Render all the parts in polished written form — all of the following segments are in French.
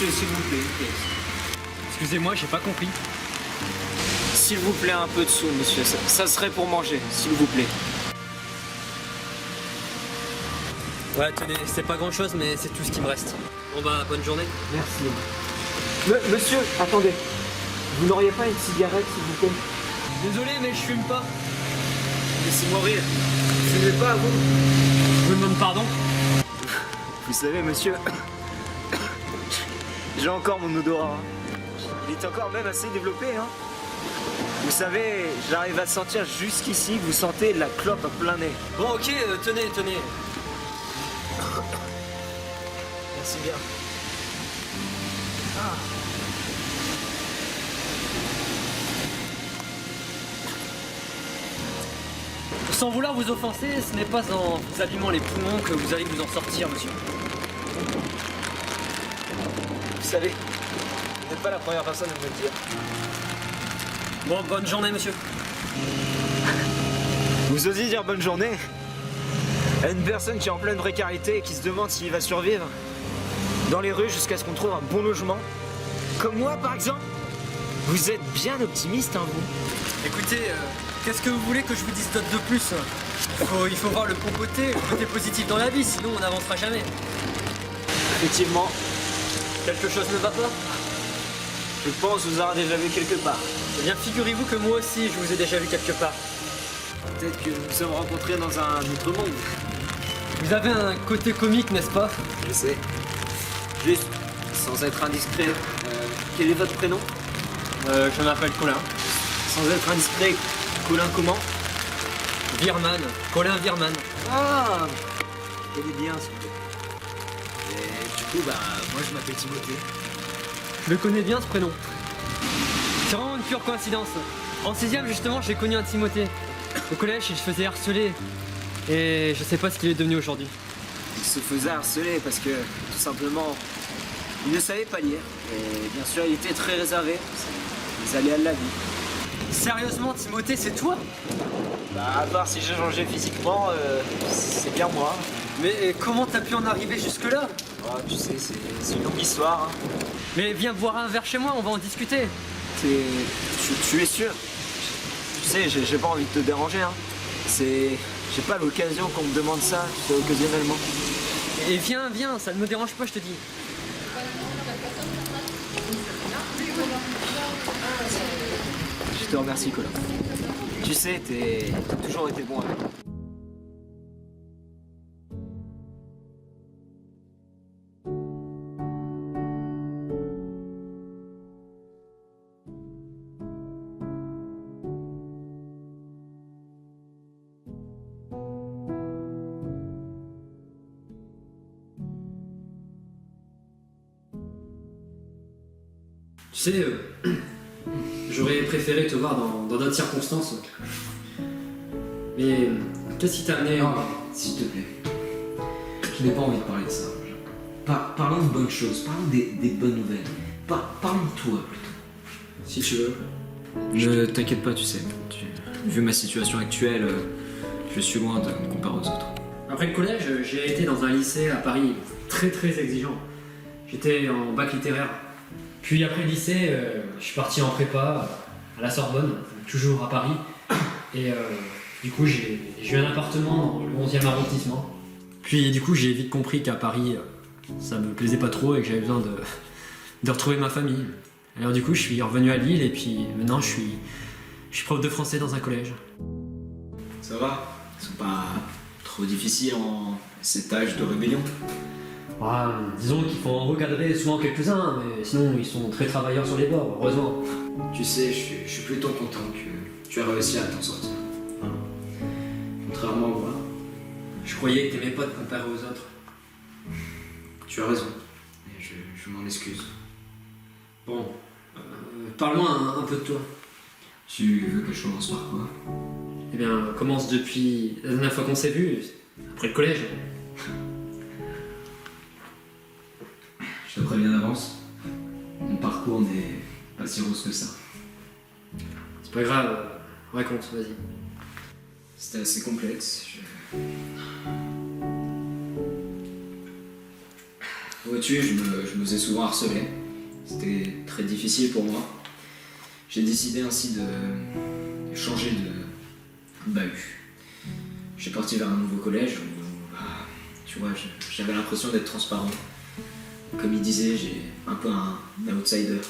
Monsieur, s'il vous plaît, une pièce. Excusez-moi, j'ai pas compris. S'il vous plaît, un peu de sous, monsieur. Ça serait pour manger, s'il vous plaît. Ouais, tenez, c'est pas grand chose, mais c'est tout ce qui me reste. Bon bah, bonne journée. Merci. Monsieur, attendez. Vous n'auriez pas une cigarette, s'il vous plaît? Désolé, mais je fume pas. Laissez-moi rire. Vous fumez pas, vous? Je vous demande pardon. Vous savez, monsieur, j'ai encore mon odorat. Il est encore même assez développé, hein. Vous savez, j'arrive à sentir jusqu'ici que vous sentez la clope à plein nez. Bon, ok, tenez. Merci bien. Sans vouloir vous offenser, ce n'est pas en vous abîmant les poumons que vous allez vous en sortir, monsieur. Vous savez, vous n'êtes pas la première personne à me le dire. Bon, bonne journée, monsieur. Vous osez dire bonne journée à une personne qui est en pleine précarité et qui se demande s'il va survivre dans les rues jusqu'à ce qu'on trouve un bon logement? Comme moi, par exemple. Vous êtes bien optimiste, hein, vous? Écoutez, qu'est-ce que vous voulez que je vous dise d'autre de plus? Il faut voir le bon côté, le côté positif dans la vie, sinon on n'avancera jamais. Effectivement, Quelque chose ne va pas? je pense vous avoir déjà vu quelque part. Eh bien, figurez-vous que moi aussi, je vous ai déjà vu quelque part. Peut-être que nous nous sommes rencontrés dans un autre monde. Vous avez un côté comique, n'est-ce pas? Je sais. Juste, sans être indiscret, quel est votre prénom? Je m'appelle Colin. Sans être indiscret, Colin comment? Virman. Colin Virman. Ah, je connais bien, s'il vous plaît. Et du coup, moi je m'appelle Timothée. Je le connais bien, ce prénom. C'est vraiment une pure coïncidence. En 6ème, justement, j'ai connu un Timothée. Au collège, il se faisait harceler. Et je sais pas ce qu'il est devenu aujourd'hui. Il se faisait harceler parce que, tout simplement, il ne savait pas lire. Et bien sûr, il était très réservé. C'est les aléas de la vie. Sérieusement, Timothée, c'est toi? À part si j'ai changé physiquement, c'est bien moi. Mais comment t'as pu en arriver jusque-là? Oh, tu sais, c'est une longue histoire. Hein. Mais viens boire un verre chez moi, on va en discuter. Tu es sûr? Tu sais, j'ai pas envie de te déranger. Hein. J'ai pas l'occasion qu'on me demande ça, tu sais, occasionnellement. Et viens, ça ne me dérange pas, je te dis. Je te remercie, Colin. Tu sais, t'as toujours été bon avec moi. Tu sais, j'aurais préféré te voir dans d'autres circonstances. Mais qu'est-ce qui t'a amené Non, s'il te plaît. Je n'ai pas envie de parler de ça. Parlons de bonnes choses, parlons des bonnes nouvelles. Parlons de toi plutôt. Si tu veux. Ne t'inquiète pas, tu sais. Vu ma situation actuelle, je suis loin de me comparer aux autres. Après le collège, j'ai été dans un lycée à Paris très exigeant. J'étais en bac littéraire. Puis après le lycée, je suis parti en prépa à la Sorbonne, toujours à Paris. Et du coup, j'ai eu un appartement dans le 11e arrondissement. Puis du coup, j'ai vite compris qu'à Paris, ça me plaisait pas trop et que j'avais besoin de retrouver ma famille. Alors du coup, je suis revenu à Lille et puis maintenant, je suis prof de français dans un collège. Ça va? Ils sont pas trop difficiles en cet âge de rébellion? Disons qu'il faut en recadrer souvent quelques-uns, mais sinon ils sont très travailleurs sur les bords, heureusement. Tu sais, je suis plutôt content que tu aies réussi à t'en sortir. Hein. Contrairement à moi, Je croyais que t'aimais pas te comparer aux autres. tu as raison. Et je m'en excuse. Bon, parle-moi un peu de toi. Tu veux que je commence par quoi? Eh bien, commence depuis la dernière fois qu'on s'est vu, après le collège. Je te préviens d'avance. Mon parcours n'est pas si rose que ça. C'est pas grave, raconte, vas-y. C'était assez complexe. Vois-tu, je me faisais souvent harceler. C'était très difficile pour moi. J'ai décidé ainsi de changer de bahut. J'ai parti vers un nouveau collège où, tu vois, j'avais l'impression d'être transparent. Comme il disait, j'ai un peu un outsider.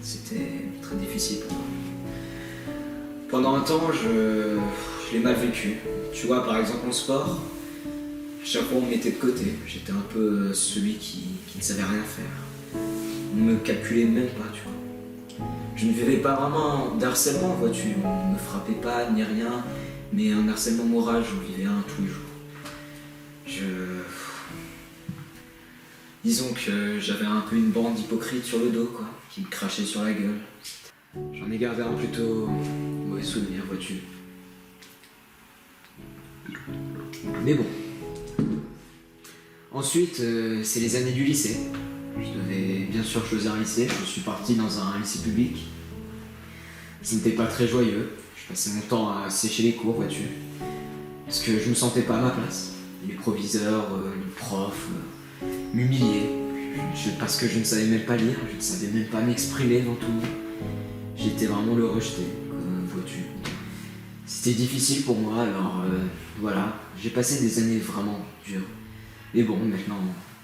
C'était très difficile pour moi. Pendant un temps, je l'ai mal vécu. Tu vois, par exemple en sport, chaque fois on me mettait de côté. J'étais un peu celui qui ne savait rien faire. On me calculait même pas, tu vois. Je ne vivais pas vraiment d'harcèlement, vois-tu. On ne me frappait pas ni rien, mais un harcèlement moral, j'en vivais un tous les jours. Disons que j'avais un peu une bande hypocrite sur le dos, quoi, qui me crachait sur la gueule. J'en ai gardé un plutôt mauvais souvenir, vois-tu. Mais bon. Ensuite, c'est les années du lycée. Je devais bien sûr choisir un lycée. Je suis parti dans un lycée public. Ce n'était pas très joyeux. Je passais mon temps à sécher les cours, vois-tu. Parce que je me sentais pas à ma place. Les proviseurs, les profs m'humiliaient. Parce que je ne savais même pas lire, je ne savais même pas m'exprimer devant tout le monde. J'étais vraiment le rejeté, vois-tu. C'était difficile pour moi, alors voilà. J'ai passé des années vraiment dures. Mais bon, maintenant,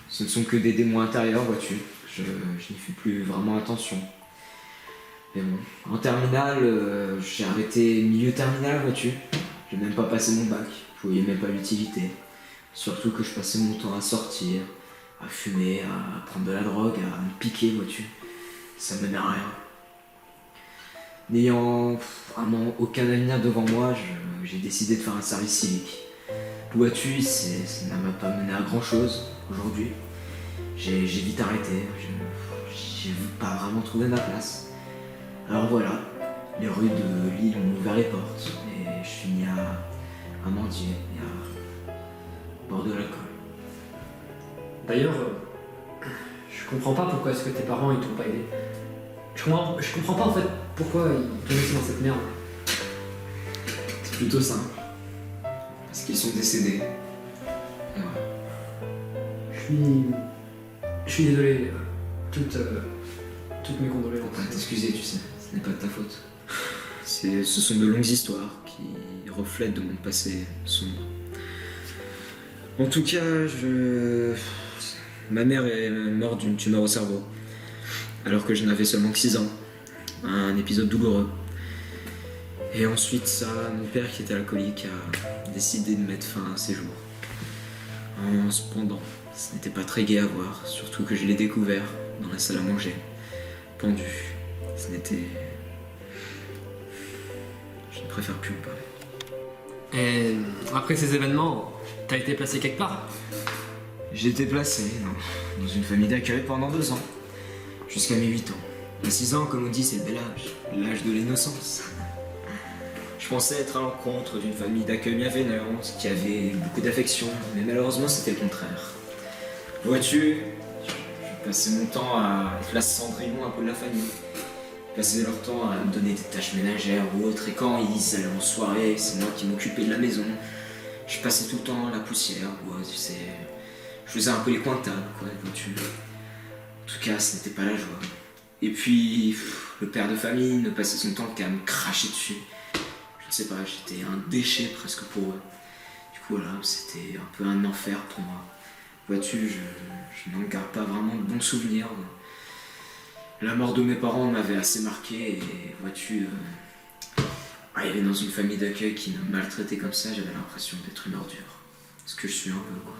ce ne sont que des démons intérieurs, vois-tu. Je n'y fais plus vraiment attention. Mais bon, en terminale, j'ai arrêté milieu terminale, vois-tu. J'ai même pas passé mon bac, je voyais même pas l'utilité. Surtout que je passais mon temps à sortir, à fumer, à prendre de la drogue, à me piquer, vois-tu. Ça menait à rien. N'ayant vraiment aucun avenir devant moi, j'ai décidé de faire un service civique. Vois-tu, ça ne m'a pas mené à grand chose aujourd'hui. J'ai vite arrêté, j'ai pas vraiment trouvé ma place. Alors voilà, les rues de Lille m'ont ouvert les portes et je suis mis à mendier et à boire de l'alcool. D'ailleurs, je comprends pas pourquoi est-ce que tes parents ils t'ont pas aidé. Je comprends pas en fait pourquoi ils t'ont laissé dans cette merde. C'est plutôt simple. Parce qu'ils sont décédés. Et voilà. Je suis désolé. Toutes mes condoléances. Faut pas t'excuser, tu sais. Ce n'est pas de ta faute. Ce sont de longues histoires qui reflètent de mon passé sombre. En tout cas, ma mère est morte d'une tumeur au cerveau, alors que je n'avais seulement que 6 ans. Un épisode douloureux. Et ensuite, mon père qui était alcoolique a décidé de mettre fin à ses jours. Cependant, ce n'était pas très gai à voir, surtout que je l'ai découvert dans la salle à manger, pendu. Ce n'était... Je ne préfère plus en parler. Et après ces événements, t'as été placé quelque part? J'ai été placé dans une famille d'accueil pendant 2 ans, jusqu'à mes 8 ans. À 6 ans, comme on dit, c'est le bel âge, l'âge de l'innocence. Je pensais être à l'encontre d'une famille d'accueil bienveillante, qui avait beaucoup d'affection, mais malheureusement c'était le contraire. Vois-tu, je passais mon temps à être la Cendrillon un peu de la famille. Ils passaient leur temps à me donner des tâches ménagères ou autres, et quand ils allaient en soirée, c'est moi qui m'occupais de la maison. Je passais tout le temps à la poussière, ouais, tu sais. Je faisais un peu les coins de table, quoi, vois-tu. En tout cas, ce n'était pas la joie. Et puis, le père de famille ne passait son temps qu'à me cracher dessus. Je ne sais pas, j'étais un déchet presque pour eux. Du coup, voilà, c'était un peu un enfer pour moi. Vois-tu, je n'en garde pas vraiment de bons souvenirs. La mort de mes parents m'avait assez marqué et vois-tu, arriver dans une famille d'accueil qui me maltraitait comme ça, j'avais l'impression d'être une ordure. Ce que je suis un peu, quoi.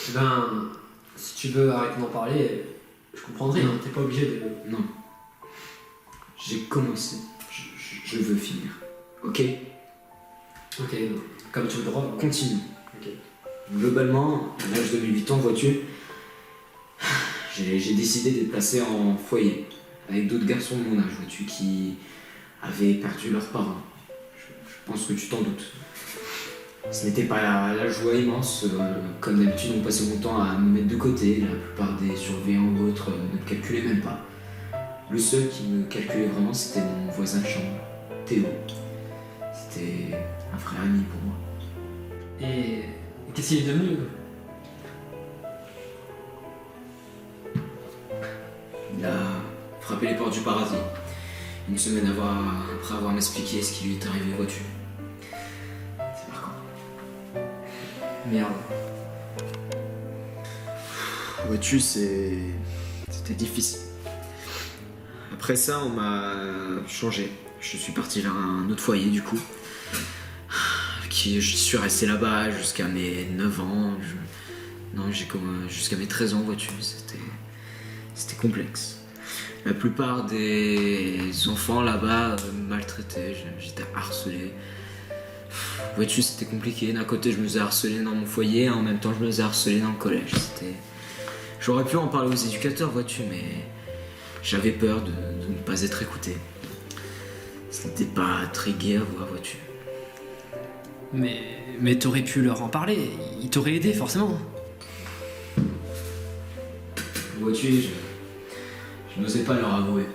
Eh ben, si tu veux arrêter d'en parler, je comprendrai, hein, t'es pas obligé de... Non. J'ai commencé. Je veux finir. Ok? Ok, bon, comme tu le droit. Continue. Ok. Globalement, à l'âge de mes 8 ans, vois-tu, j'ai décidé d'être placé en foyer avec d'autres garçons de mon âge, vois-tu, qui avaient perdu leurs parents. Je pense que tu t'en doutes. Ce n'était pas la joie immense. Comme d'habitude, on passait mon temps à me mettre de côté. La plupart des surveillants ou autres ne me calculaient même pas. Le seul qui me calculait vraiment, c'était mon voisin de chambre, Théo. C'était un frère ami pour moi. Et qu'est-ce qu'il est devenu? Une semaine après avoir m'expliqué ce qui lui est arrivé, vois-tu. C'est marquant. Merde. Vois-tu, c'était difficile. Après ça, on m'a changé. Je suis parti vers un autre foyer, du coup. Je suis resté là-bas jusqu'à mes 9 ans. Non, jusqu'à mes 13 ans, vois-tu. C'était complexe. La plupart des enfants là-bas maltraitaient, j'étais harcelé. Vois-tu, c'était compliqué. D'un côté, je me faisais harceler dans mon foyer, en même temps, je me faisais harceler dans le collège. J'aurais pu en parler aux éducateurs, vois-tu, mais j'avais peur de ne pas être écouté. Ce n'était pas très gai à voir, vois-tu. Mais t'aurais pu leur en parler, ils t'auraient aidé forcément. Vois-tu, je n'osais pas leur avouer.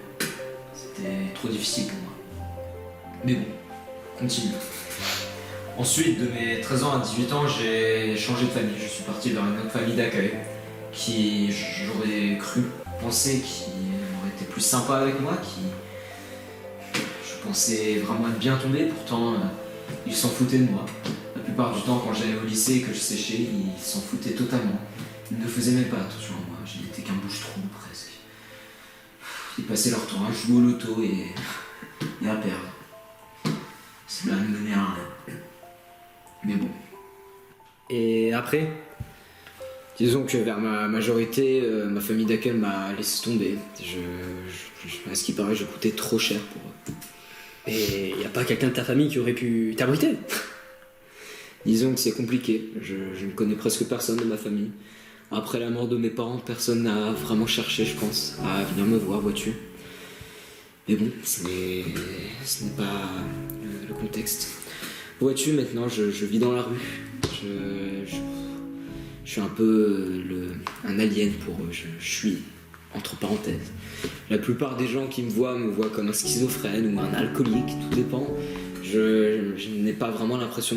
C'était trop difficile pour moi. Mais bon, continue. Ensuite, de mes 13 ans à 18 ans, j'ai changé de famille. Je suis parti vers une autre famille d'accueil qui, j'aurais cru penser, qui aurait été plus sympa avec moi, je pensais vraiment être bien tombé, pourtant ils s'en foutaient de moi. La plupart du temps, quand j'allais au lycée et que je séchais, ils s'en foutaient totalement. Ils ne faisaient même pas attention à moi, je n'étais qu'un bouche-trou presque. Ils passaient leur temps à jouer au loto et à perdre. Cela ne menait à rien. Mais bon. Et après, disons que vers ma majorité, ma famille d'accueil m'a laissé tomber. À ce qui paraît, je coûtais trop cher pour eux. Et y a pas quelqu'un de ta famille qui aurait pu t'abriter? Disons que c'est compliqué. Je ne connais presque personne de ma famille. Après la mort de mes parents, personne n'a vraiment cherché, je pense, à venir me voir, vois-tu. Mais bon, ce n'est pas le contexte. Vois-tu, maintenant, je vis dans la rue. Je suis un peu un alien pour eux. Je suis, entre parenthèses. La plupart des gens qui me voient comme un schizophrène ou un alcoolique, tout dépend. Je n'ai pas vraiment l'impression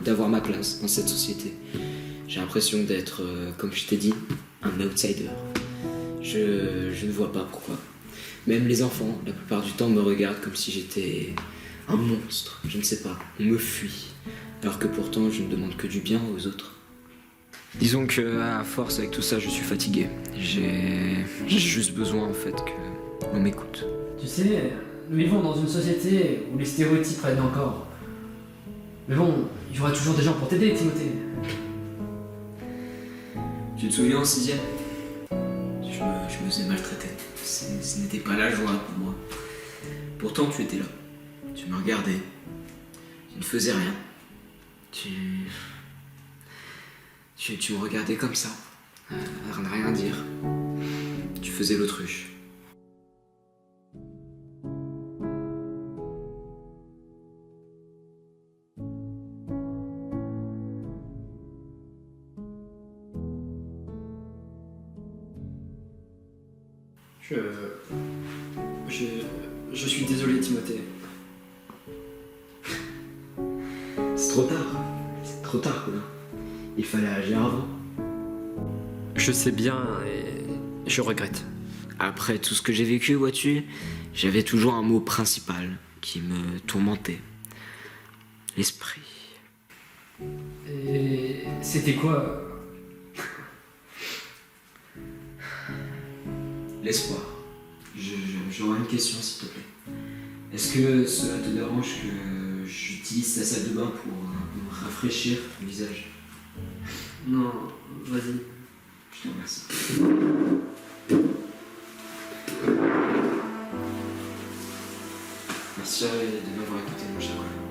d'avoir ma place dans cette société. J'ai l'impression d'être, comme je t'ai dit, un outsider. Je ne vois pas pourquoi. Même les enfants, la plupart du temps, me regardent comme si j'étais un monstre. Je ne sais pas, on me fuit. Alors que pourtant, je ne demande que du bien aux autres. Disons que, à force, avec tout ça, je suis fatigué. J'ai juste besoin, en fait, qu'on m'écoute. Tu sais, nous vivons dans une société où les stéréotypes règnent encore. Mais bon, il y aura toujours des gens pour t'aider, Timothée. Tu te souviens en 6e? Je me faisais maltraiter. Ce n'était pas la joie pour moi. Pourtant, tu étais là. Tu me regardais. Tu ne faisais rien. Tu me regardais comme ça. Rien dire. Tu faisais l'autruche. Je suis désolé, Timothée. C'est trop tard. C'est trop tard, quoi. Il fallait agir avant. Je sais bien et je regrette. Après tout ce que j'ai vécu, vois-tu, j'avais toujours un mot principal qui me tourmentait. L'esprit. Et c'était quoi? L'espoir. J'aurais une question, s'il te plaît. Est-ce que cela te dérange que j'utilise ta salle de bain pour me rafraîchir ton visage? Non, vas-y. Je te remercie. Merci de m'avoir écouté, mon cher collègue.